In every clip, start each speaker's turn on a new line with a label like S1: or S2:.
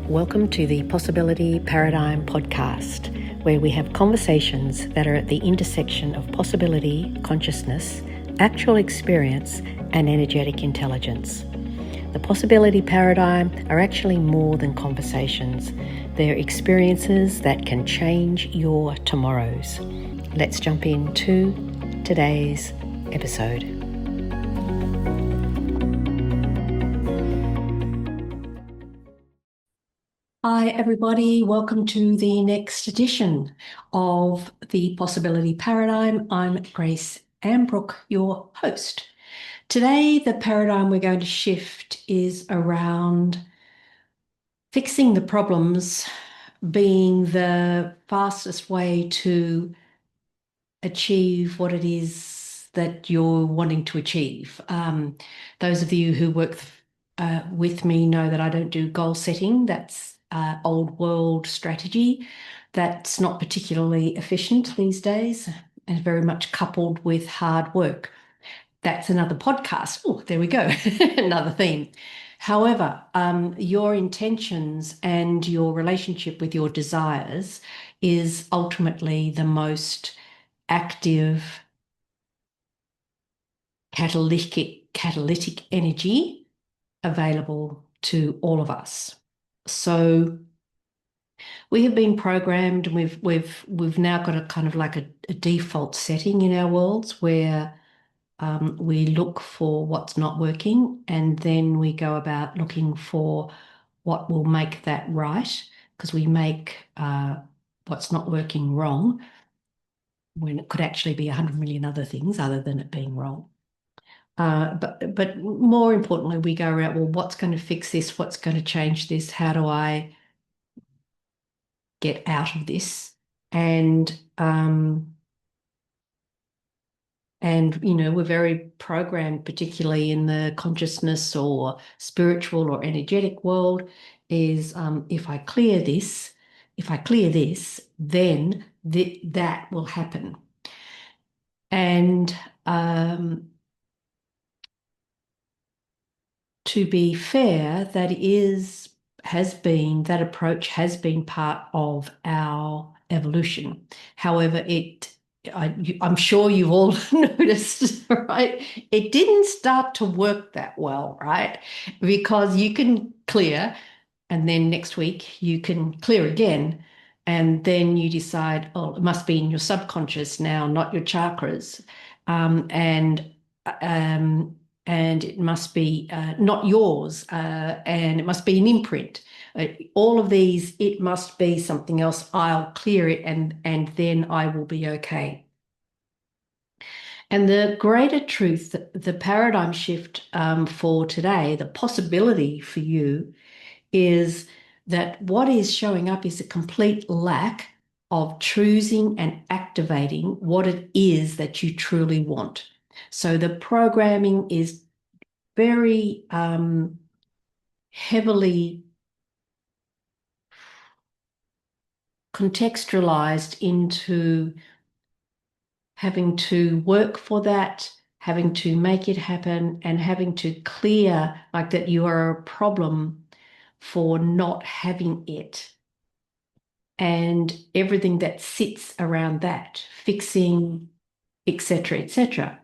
S1: Welcome to the Possibility Paradigm podcast, where we have conversations that are at the intersection of possibility, consciousness, actual experience, and energetic intelligence. The Possibility Paradigm are actually more than conversations. They're experiences that can change your tomorrows. Let's jump into today's episode. Hi everybody, welcome to the next edition of the Possibility Paradigm. I'm Grace Ambrook, your host. Today the paradigm we're going to shift is around fixing the problems being the fastest way to achieve what it is that you're wanting to achieve. Those of you who work with me know that I don't do goal setting. That's old world strategy. That's not particularly efficient these days and very much coupled with hard work. That's another podcast. Oh, there we go. Another theme. However, your intentions and your relationship with your desires is ultimately the most active catalytic energy available to all of us. So we have been programmed, and we've now got a kind of like a default setting in our worlds where we look for what's not working, and then we go about looking for what will make that right, because we make what's not working wrong when it could actually be 100 million other things other than it being wrong. But more importantly, we go around, well, what's going to fix this? What's going to change this? How do I get out of this? And you know, we're very programmed, particularly in the consciousness or spiritual or energetic world, is if I clear this, then that will happen. And to be fair, that approach has been part of our evolution. However, I'm sure you've all noticed, right? It didn't start to work that well, right? Because you can clear, and then next week you can clear again, and then you decide, oh, it must be in your subconscious now, not your chakras, and it must be not yours, and it must be an imprint. All of these, it must be something else. I'll clear it, and then I will be okay. And the greater truth, the paradigm shift for today, the possibility for you, is that what is showing up is a complete lack of choosing and activating what it is that you truly want. So the programming is very heavily contextualized into having to work for that, having to make it happen, and having to clear, like that you are a problem for not having it. And everything that sits around that, fixing, etc., etc.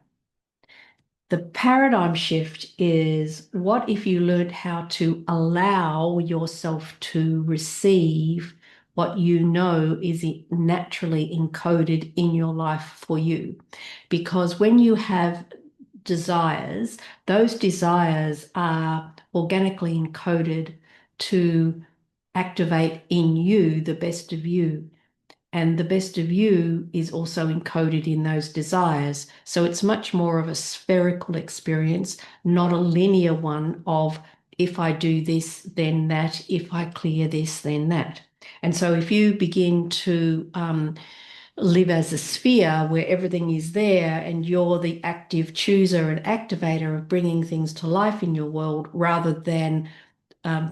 S1: The paradigm shift is, what if you learned how to allow yourself to receive what you know is naturally encoded in your life for you? Because when you have desires, those desires are organically encoded to activate in you the best of you. And the best of you is also encoded in those desires. So it's much more of a spherical experience, not a linear one of, if I do this, then that, if I clear this, then that. And so if you begin to live as a sphere where everything is there and you're the active chooser and activator of bringing things to life in your world, rather than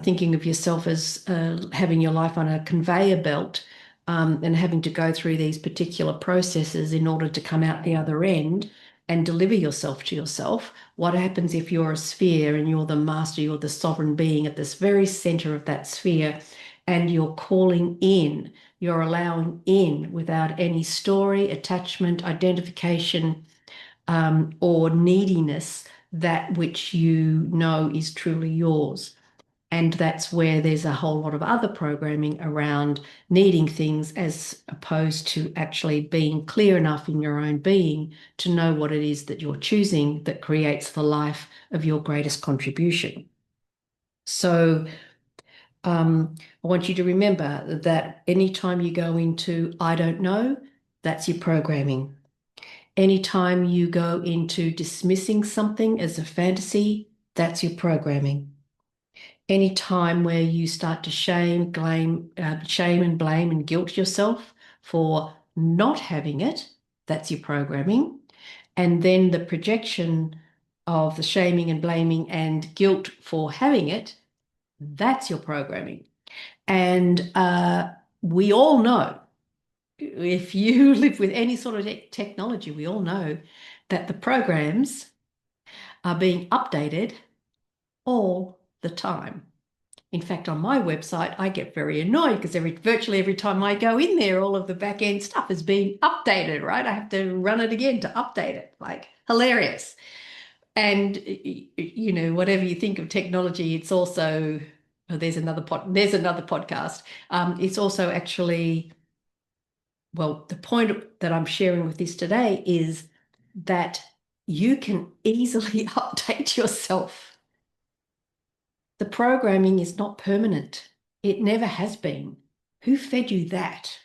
S1: thinking of yourself as having your life on a conveyor belt, and having to go through these particular processes in order to come out the other end, and deliver yourself to yourself. What happens if you're a sphere and you're the master, you're the sovereign being at this very center of that sphere, and you're calling in, you're allowing in without any story, attachment, identification, or neediness, that which you know is truly yours. And that's where there's a whole lot of other programming around needing things as opposed to actually being clear enough in your own being to know what it is that you're choosing that creates the life of your greatest contribution. So I want you to remember that anytime you go into I don't know, that's your programming. Anytime you go into dismissing something as a fantasy, that's your programming. Any time where you start to shame and blame and guilt yourself for not having it, that's your programming. And then the projection of the shaming and blaming and guilt for having it, that's your programming. And we all know, if you live with any sort of technology, we all know that the programs are being updated all the time. In fact, on my website, I get very annoyed because virtually every time I go in there, all of the back end stuff is being updated, right? I have to run it again to update it. Like, hilarious. And whatever you think of technology, it's also there's another podcast. It's also actually, well, the point that I'm sharing with this today is that you can easily update yourself. The programming is not permanent. It never has been. Who fed you that?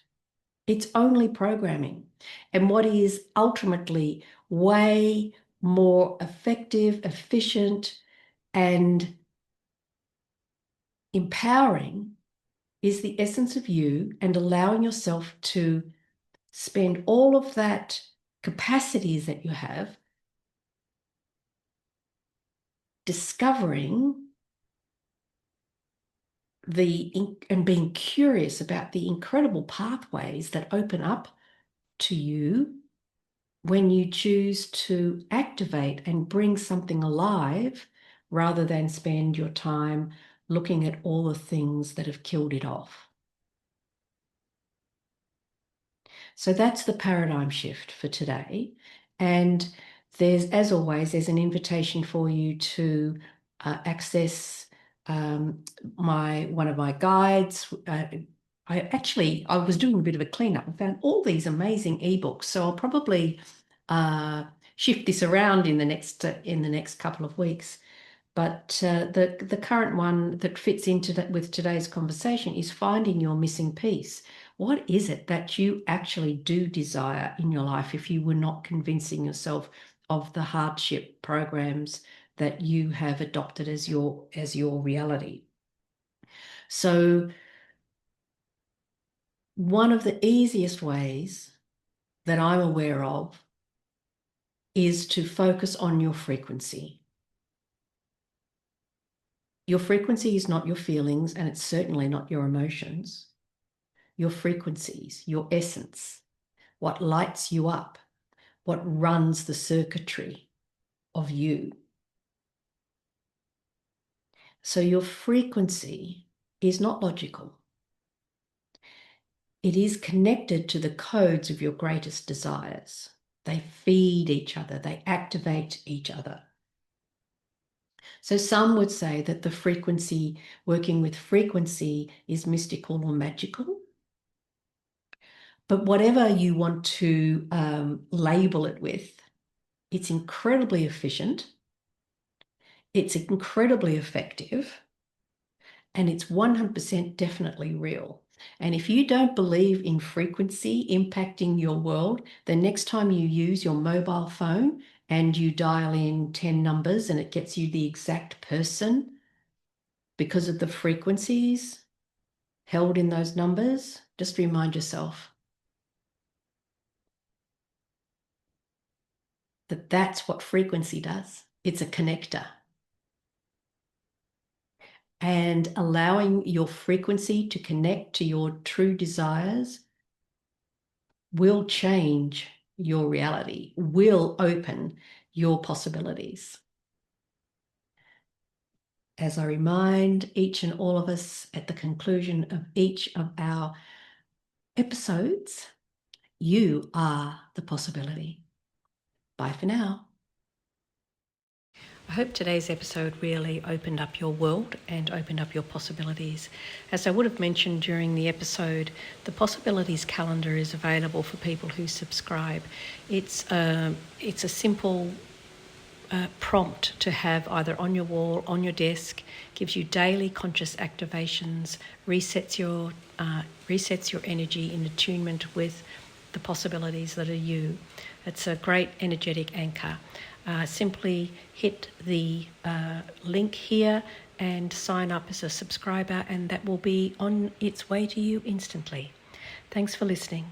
S1: It's only programming. And what is ultimately way more effective, efficient, and empowering is the essence of you and allowing yourself to spend all of that capacities that you have discovering and being curious about the incredible pathways that open up to you when you choose to activate and bring something alive rather than spend your time looking at all the things that have killed it off. So that's the paradigm shift for today. And as always, there's an invitation for you to access one of my guides. I was doing a bit of a cleanup and found all these amazing ebooks. So I'll probably shift this around in the next couple of weeks. But the current one that fits into that with today's conversation is finding your missing piece. What is it that you actually do desire in your life if you were not convincing yourself of the hardship programs that you have adopted as your reality? So one of the easiest ways that I'm aware of is to focus on your frequency. Your frequency is not your feelings, and it's certainly not your emotions. Your frequencies, your essence, what lights you up, what runs the circuitry of you. So your frequency is not logical. It is connected to the codes of your greatest desires. They feed each other, they activate each other. So some would say that the frequency, working with frequency, is mystical or magical. But whatever you want to label it with, it's incredibly efficient, it's incredibly effective, and it's 100% definitely real. And if you don't believe in frequency impacting your world, the next time you use your mobile phone and you dial in 10 numbers and it gets you the exact person because of the frequencies held in those numbers, just remind yourself that that's what frequency does. It's a connector. And allowing your frequency to connect to your true desires will change your reality, will open your possibilities. As I remind each and all of us at the conclusion of each of our episodes, you are the possibility. Bye for now. I hope today's episode really opened up your world and opened up your possibilities. As I would have mentioned during the episode, the possibilities calendar is available for people who subscribe. It's a simple prompt to have either on your wall, on your desk, gives you daily conscious activations, resets your energy in attunement with the possibilities that are you. It's a great energetic anchor. Simply hit the link here and sign up as a subscriber, and that will be on its way to you instantly. Thanks for listening.